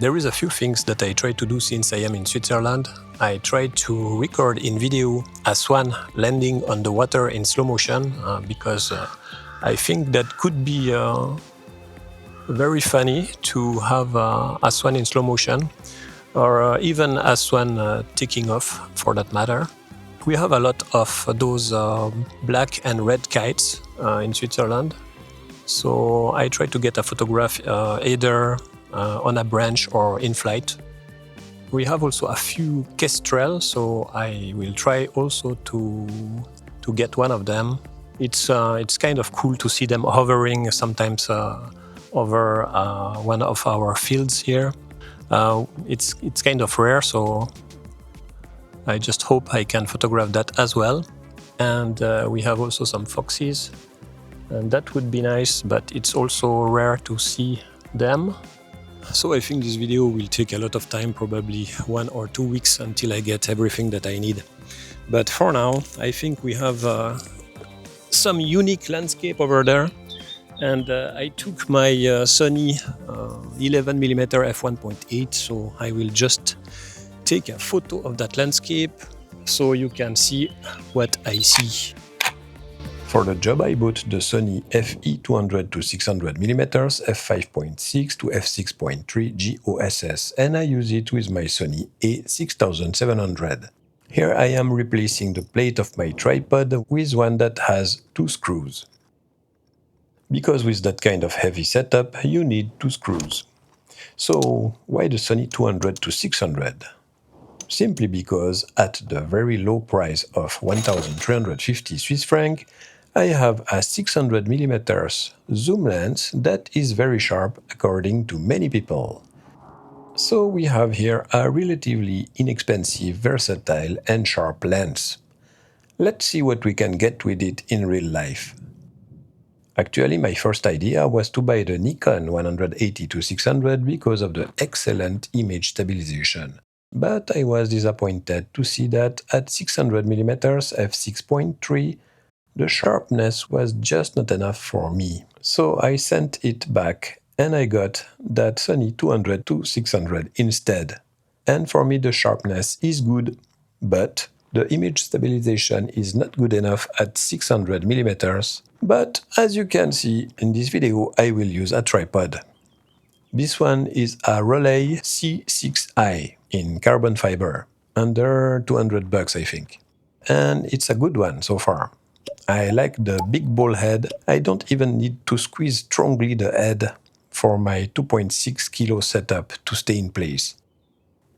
There is a few things that I try to do since I am in Switzerland. I try to record in video a swan landing on the water in slow motion because I think that could be very funny to have a swan in slow motion, or even a swan taking off for that matter. We have a lot of those black and red kites in Switzerland, so I try to get a photograph either on a branch or in flight. We have also a few kestrel, so I will try also to get one of them. It's kind of cool to see them hovering sometimes over one of our fields here. It's kind of rare, so I just hope I can photograph that as well. And we have also some foxes, and that would be nice, but it's also rare to see them. So I think this video will take a lot of time, probably 1 or 2 weeks until I get everything that I need. But for now, I think we have some unique landscape over there. And I took my Sony 11mm f1.8, so I will just take a photo of that landscape so you can see what I see. For the job, I bought the Sony FE200 to 600mm f5.6 to f6.3 GOSS, and I use it with my Sony A6700. Here I am replacing the plate of my tripod with one that has 2 screws. Because with that kind of heavy setup, you need 2 screws. So why the Sony 200 to 600? Simply because at the very low price of 1,350 Swiss francs, I have a 600mm zoom lens that is very sharp according to many people. So we have here a relatively inexpensive, versatile and sharp lens. Let's see what we can get with it in real life. Actually, my first idea was to buy the Nikon 180 to 600 because of the excellent image stabilization. But I was disappointed to see that at 600mm f6.3, the sharpness was just not enough for me. So I sent it back and I got that Sony 200 to 600 instead. And for me the sharpness is good, but the image stabilization is not good enough at 600mm. But as you can see in this video, I will use a tripod. This one is a Relay C6i in carbon fiber, under 200 bucks I think. And it's a good one so far. I like the big ball head. I don't even need to squeeze strongly the head for my 2.6 kilo setup to stay in place.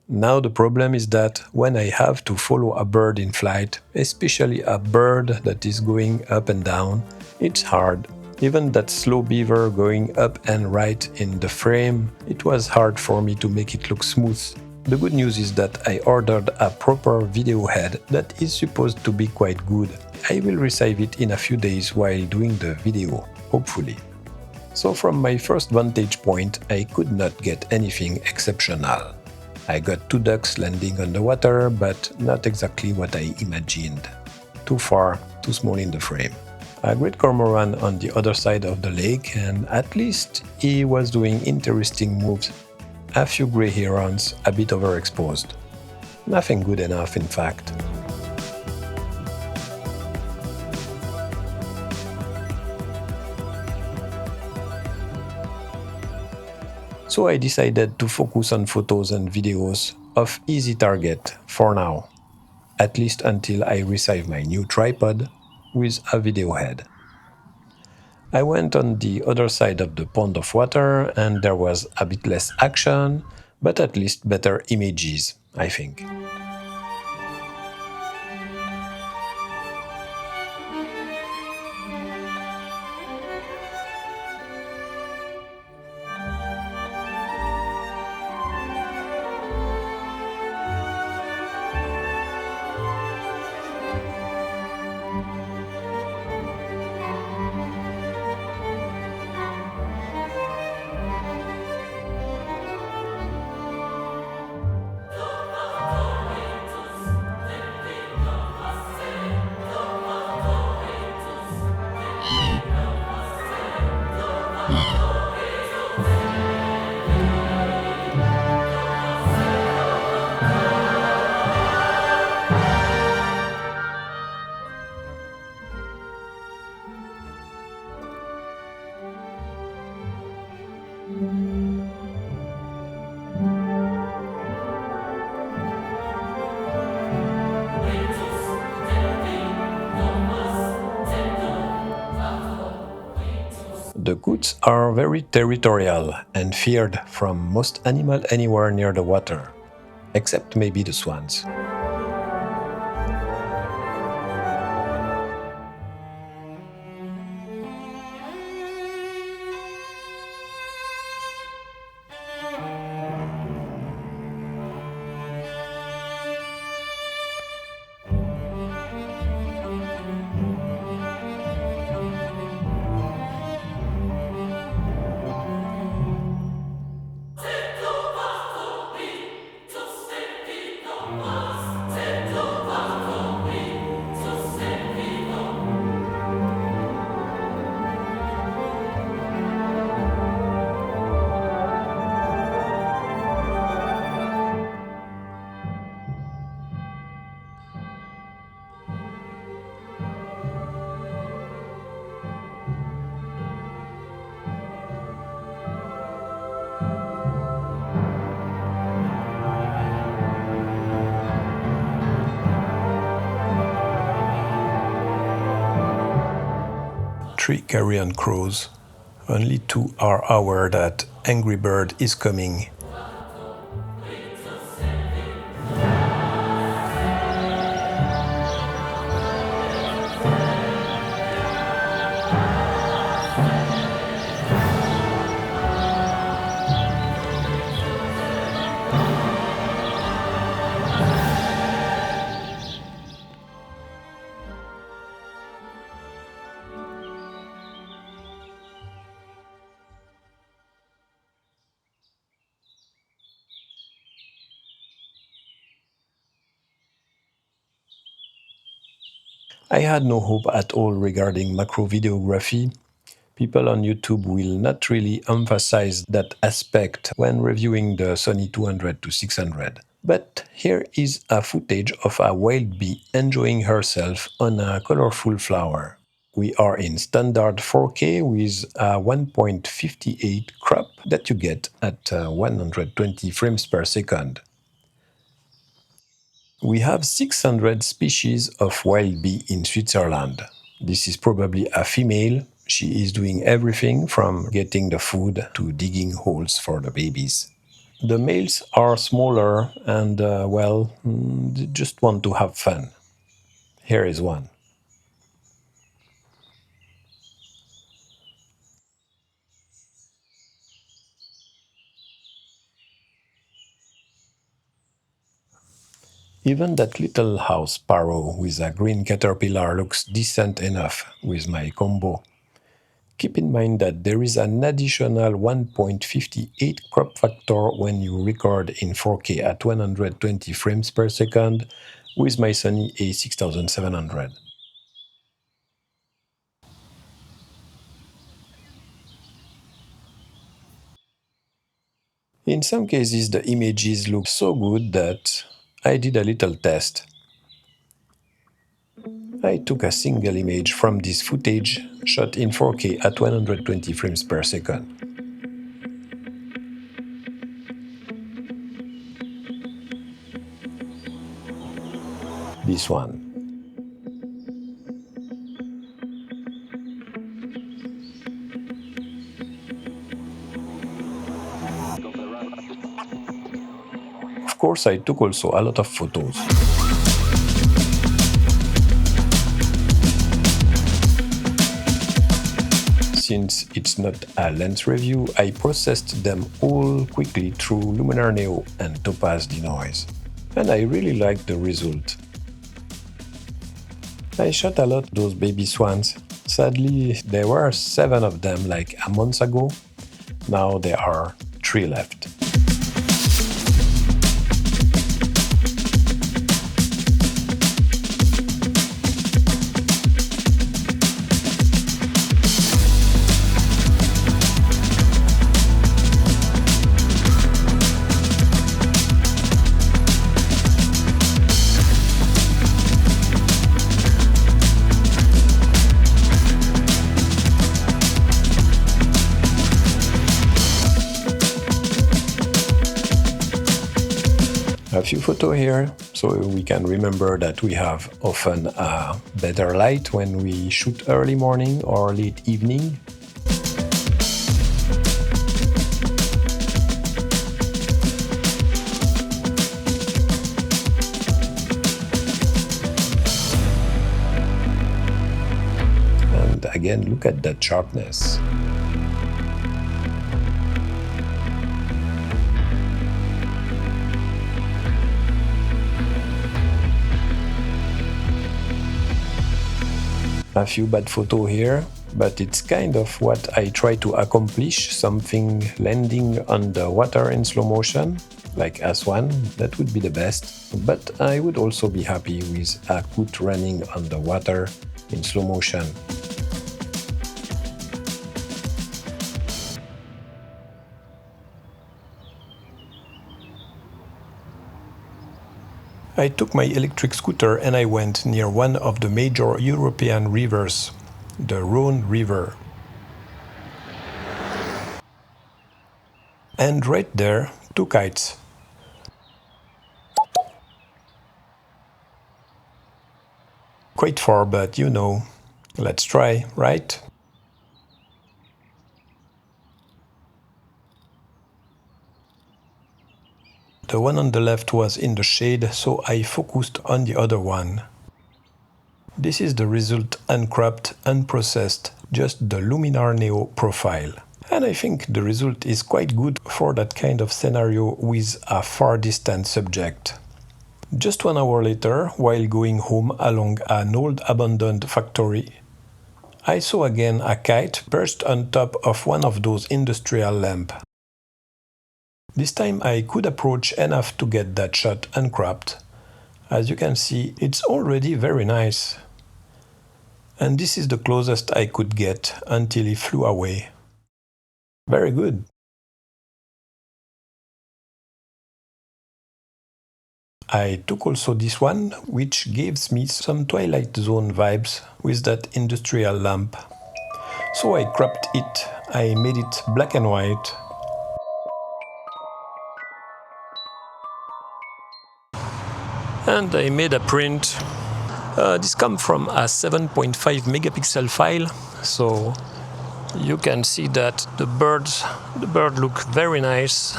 Now the problem is that when I have to follow a bird in flight, especially a bird that is going up and down, it's hard. Even that slow beaver going up and right in the frame, it was hard for me to make it look smooth. The good news is that I ordered a proper video head that is supposed to be quite good. I will receive it in a few days while doing the video, hopefully. So from my first vantage point, I could not get anything exceptional. I got 2 ducks landing on the water, but not exactly what I imagined. Too far, too small in the frame. A great cormorant on the other side of the lake, and at least he was doing interesting moves. A few grey herons, a bit overexposed. Nothing good enough, in fact. So I decided to focus on photos and videos of easy target for now, at least until I receive my new tripod with a video head. I went on the other side of the pond of water and there was a bit less action, but at least better images, I think. The coots are very territorial and feared from most animals anywhere near the water, except maybe the swans. Three carrion crows. Only two are aware that Angry Bird is coming. I had no hope at all regarding macro videography. People on YouTube will not really emphasize that aspect when reviewing the Sony 200 to 600. But here is a footage of a wild bee enjoying herself on a colorful flower. We are in standard 4K with a 1.58 crop that you get at 120 frames per second. We have 600 species of wild bee in Switzerland. This is probably a female. She is doing everything from getting the food to digging holes for the babies. The males are smaller and, they just want to have fun. Here is one. Even that little house sparrow with a green caterpillar looks decent enough with my combo. Keep in mind that there is an additional 1.58 crop factor when you record in 4K at 120 frames per second with my Sony A6700. In some cases, the images look so good that I did a little test. I took a single image from this footage shot in 4K at 120 frames per second. This one. Of course, I took also a lot of photos. Since it's not a lens review, I processed them all quickly through Luminar Neo and Topaz Denoise. And I really liked the result. I shot a lot those baby swans. Sadly, there were 7 of them like a month ago. Now there are 3 left. A few photos here, so we can remember that we have often a better light when we shoot early morning or late evening. again, look at that sharpness. A few bad photos here, but it's kind of what I try to accomplish, something landing on the water in slow motion, like a swan, that would be the best. But I would also be happy with a kite running on the water in slow motion. I took my electric scooter and I went near one of the major European rivers, the Rhone River. And right there, two kites. Quite far, but you know, let's try, right? The one on the left was in the shade, so I focused on the other one. This is the result uncropped, unprocessed, just the Luminar Neo profile. And I think the result is quite good for that kind of scenario with a far distant subject. Just 1 hour later, while going home along an old abandoned factory, I saw again a kite perched on top of one of those industrial lamps. This time I could approach enough to get that shot uncropped. As you can see, it's already very nice. And this is the closest I could get until he flew away. Very good. I took also this one, which gives me some Twilight Zone vibes with that industrial lamp. So I cropped it, I made it black and white. And I made a print. This comes from a 7.5 megapixel file, so you can see that the bird look very nice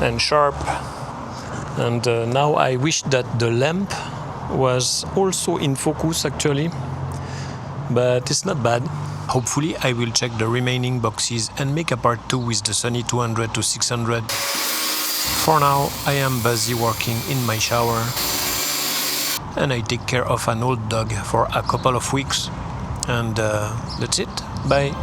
and sharp. And now I wish that the lamp was also in focus actually, but it's not bad. Hopefully I will check the remaining boxes and make a part 2 with the Sony A6700. For now, I am busy working in my shower, and I take care of an old dog for a couple of weeks, and that's it. Bye.